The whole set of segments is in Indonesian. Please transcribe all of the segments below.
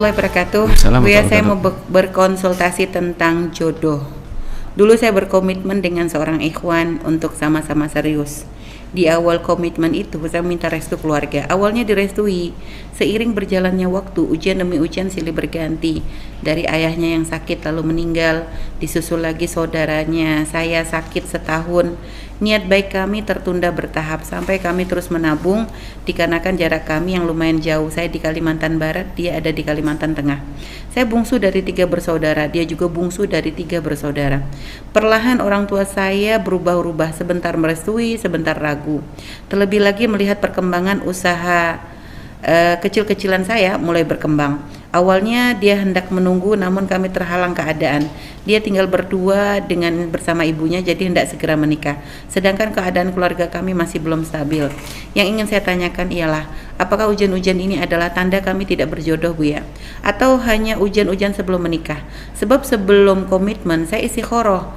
Wabarakatuh. Assalamualaikum Buya, saya mau warahmatullahi berkonsultasi tentang jodoh. Dulu saya berkomitmen dengan seorang ikhwan untuk sama-sama serius. Di awal komitmen itu saya minta restu keluarga. Awalnya direstui. Seiring berjalannya waktu, ujian demi ujian silih berganti. Dari ayahnya yang sakit lalu meninggal, disusul lagi saudaranya. Saya sakit setahun. Niat baik kami tertunda bertahap sampai kami terus menabung dikarenakan jarak kami yang lumayan jauh. Saya di Kalimantan Barat, dia ada di Kalimantan Tengah. Saya bungsu dari 3 bersaudara, dia juga bungsu dari 3 bersaudara. Perlahan orang tua saya berubah-ubah, sebentar merestui, sebentar ragu. Terlebih lagi melihat perkembangan usaha kecil-kecilan saya mulai berkembang. Awalnya dia hendak menunggu, namun kami terhalang keadaan. Dia tinggal berdua bersama ibunya, jadi hendak segera menikah. Sedangkan keadaan keluarga kami masih belum stabil. Yang ingin saya tanyakan ialah, apakah ujian-ujian ini adalah tanda kami tidak berjodoh, Bu ya? Atau hanya ujian-ujian sebelum menikah? Sebab sebelum komitmen saya istikharah,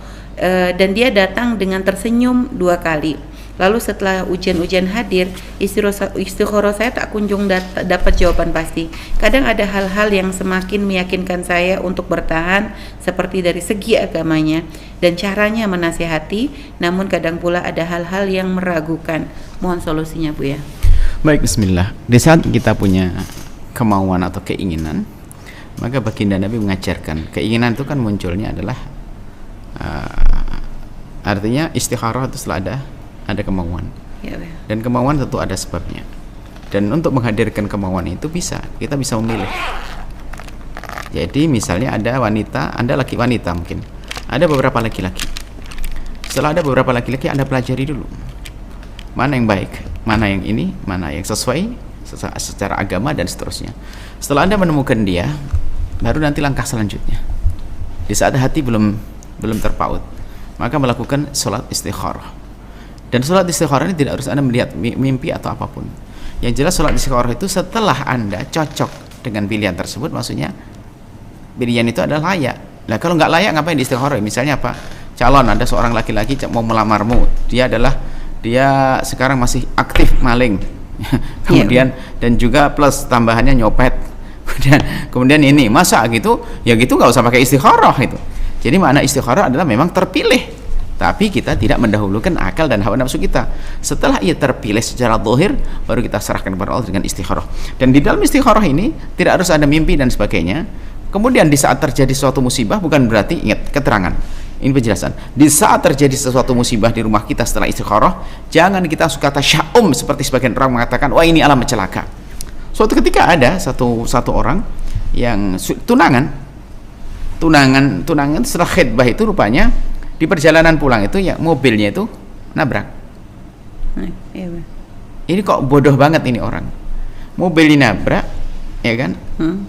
dan dia datang dengan tersenyum 2 kali. Lalu setelah ujian-ujian hadir, istikharah saya tak kunjung dapat jawaban pasti. Kadang ada hal-hal yang semakin meyakinkan saya untuk bertahan, seperti dari segi agamanya dan caranya menasihati, namun kadang pula ada hal-hal yang meragukan. Mohon solusinya, Bu ya. Baik, bismillah. Di saat kita punya kemauan atau keinginan, maka baginda Nabi mengajarkan keinginan itu kan munculnya adalah artinya istikharah itu setelah ada kemauan Ya, Bu. dan kemauan tentu ada sebabnya, dan untuk menghadirkan kemauan itu kita bisa memilih. Jadi misalnya ada wanita, Anda wanita mungkin ada beberapa laki-laki. Setelah ada beberapa laki-laki, Anda pelajari dulu mana yang baik, mana yang ini, mana yang sesuai secara agama dan seterusnya. Setelah Anda menemukan dia, baru nanti langkah selanjutnya. Di saat hati belum terpaut, maka melakukan sholat istikharah. Dan sholat istikharah ini tidak harus Anda melihat mimpi atau apapun. Yang jelas sholat istikharah itu setelah Anda cocok dengan pilihan tersebut, maksudnya pilihan itu adalah layak. Nah, kalau nggak layak ngapain di istikharah? Misalnya apa? Calon, ada seorang laki-laki mau melamarmu, dia sekarang masih aktif maling. Kemudian dan juga plus tambahannya nyopet. Kemudian ini masa gitu? Ya gitu nggak usah pakai istikharah itu. Jadi makna istikharah adalah memang terpilih, tapi kita tidak mendahulukan akal dan hawa nafsu kita. Setelah ia terpilih secara zahir, baru kita serahkan kepada Allah dengan istikharah. Dan di dalam istikharah ini tidak harus ada mimpi dan sebagainya. Kemudian di saat terjadi suatu musibah, bukan berarti, ingat keterangan ini penjelasan, di saat terjadi sesuatu musibah di rumah kita setelah istikharah, jangan kita suka tasya'um seperti sebagian orang mengatakan, wah ini alamat celaka. Suatu ketika ada satu orang yang tunangan setelah khidbah itu rupanya di perjalanan pulang itu ya mobilnya itu nabrak. Ini kok bodoh banget ini orang. Mobilnya nabrak, ya kan?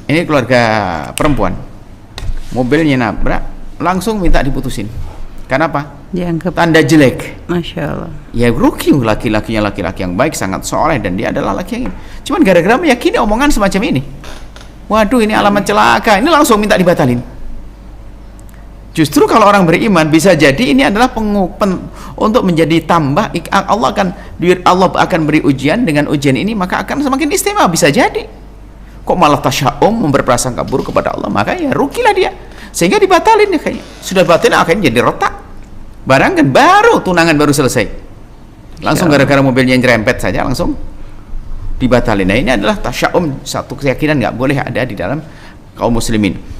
Ini keluarga perempuan. Mobilnya nabrak, langsung minta diputusin. Kenapa? Dianggap tanda jelek. Masya Allah. Ya rugi, laki-lakinya laki-laki yang baik, sangat soleh, dan dia adalah laki yang ini. Cuman gara-gara meyakini omongan semacam ini, waduh ini alamat celaka, ini langsung minta dibatalin. Justru kalau orang beriman bisa jadi ini adalah untuk menjadi tambah, Allah akan beri ujian, dengan ujian ini maka akan semakin istimewa, bisa jadi. Kok malah tasya'um, memberprasangka buruk kepada Allah, maka ya rugilah dia, sehingga dibatalin ya kayaknya. Sudah batalin akhirnya jadi retak. Barangkan baru tunangan baru selesai, langsung gara-gara mobilnya nyerempet saja langsung dibatalin. Nah ini adalah tasya'um, satu keyakinan nggak boleh ada di dalam kaum muslimin.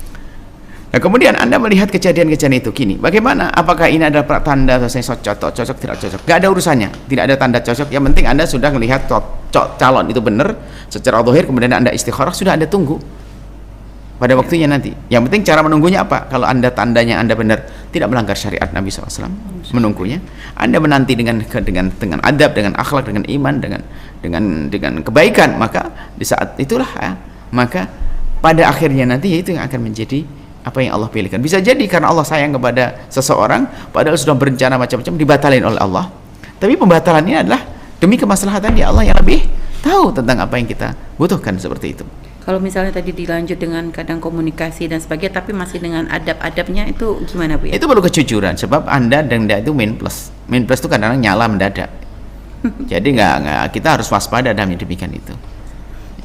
Nah, kemudian Anda melihat kejadian-kejadian itu kini, bagaimana? Apakah ini adalah tanda saya cocok, tidak cocok? Gak ada urusannya, tidak ada tanda cocok. Yang penting Anda sudah melihat calon itu benar secara zahir, kemudian Anda istikharah, sudah Anda tunggu pada waktunya nanti. Yang penting cara menunggunya apa? Kalau Anda tandanya Anda benar, tidak melanggar syariat Nabi SAW, menunggunya, Anda menanti dengan adab, dengan akhlak, dengan iman, dengan kebaikan, maka di saat itulah maka pada akhirnya nanti itu yang akan menjadi apa yang Allah pilihkan. Bisa jadi karena Allah sayang kepada seseorang, padahal sudah berencana macam-macam, dibatalin oleh Allah. Tapi pembatalannya adalah demi kemaslahatan dia, Allah yang lebih tahu tentang apa yang kita butuhkan, seperti itu. Kalau misalnya tadi dilanjut dengan kadang komunikasi dan sebagainya, tapi masih dengan adab-adabnya, itu gimana, Bu ya? Itu perlu kejujuran, sebab Anda dan dia itu min plus itu kadang-kadang nyala mendadak. Jadi nggak kita harus waspada dalam demikian itu.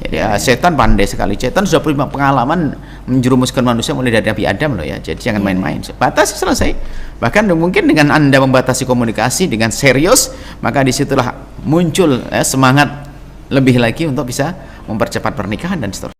Jadi setan pandai sekali. Setan sudah punya pengalaman menjerumuskan manusia mulai dari Nabi Adam loh ya. Jadi jangan main-main. Batasi, selesai. Bahkan mungkin dengan Anda membatasi komunikasi dengan serius, maka disitulah muncul semangat lebih lagi untuk bisa mempercepat pernikahan dan seterusnya.